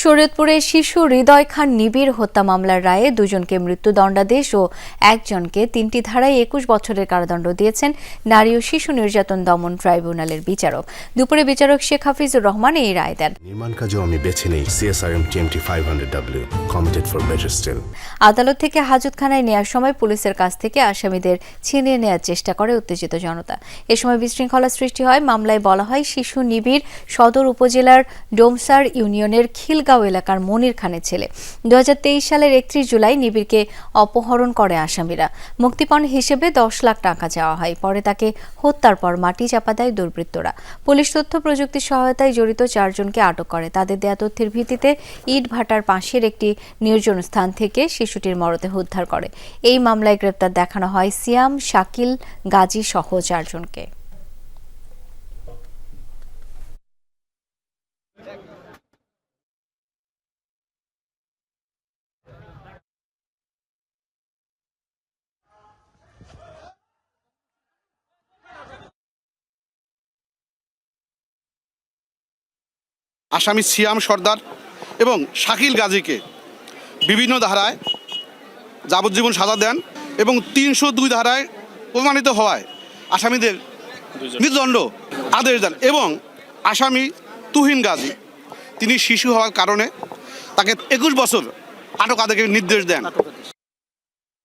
শরীয়তপুরে শিশু হৃদয় খান নিবিড় হত্যা মামলার রায়ে দুজনকে মৃত্যুদণ্ডাদেশ ও একজনকে ৩টি ধারায় ২১ বছরের কারাদণ্ড দিয়েছেন নারী ও শিশু নির্যাতন দমন ট্রাইব্যুনালের বিচারক। দুপুরে বিচারক শেখ হাফিজুর রহমান এই রায় দেন। নির্মাণ কাজেও আমি বেছে নেই CSRM TMT 500W, committed for better still। আদালত থেকে হাজতখানায় নেওয়ার সময় পুলিশের কাছ থেকে আসামিদের ছিনিয়ে নেওয়ার চেষ্টা করে উত্তেজিত জনতা। এ সময় বিশৃঙ্খলা সৃষ্টি হয়। মামলায় বলা হয়, শিশু নিবিড় সদর উপজেলার ডোমসার ইউনিয়নের খিলগাঁও এলাকার মনির খানের ছেলে। 2023 সালের 31 জুলাই নিবিড়কে অপহরণ করে আসামিরা। মুক্তিপণ হিসেবে 10 লাখ টাকা চাওয়া হয়। পরে তাকে হত্যার পর মাটি চাপা দেয় দুর্বৃত্তরা। পুলিশ তথ্য প্রযুক্তি সহায়তায় জড়িত 4 জনকে আটক করে। তাদের দেয়া তথ্যের ভিত্তিতে ইট ভাটার পাশের একটি নির্জন স্থান থেকে শিশুটির মরদেহ উদ্ধার করে। এই মামলায় গ্রেপ্তার দেখানো হয় সিয়াম, শাকিল, গাজী সহ 4 জনকে। আসামি সিয়াম সর্দার এবং শাকিল গাজীকে বিভিন্ন ধারায় যাবজ্জীবন সাজা দেন এবং 302 ধারায় প্রমাণিত হওয়ায় আসামিদের মৃত্যুদণ্ড আদেশ দেন। এবং আসামি তুহিন গাজী, তিনি শিশু হওয়ার কারণে তাকে 21 বছর আটক আদেশের নির্দেশ দেন।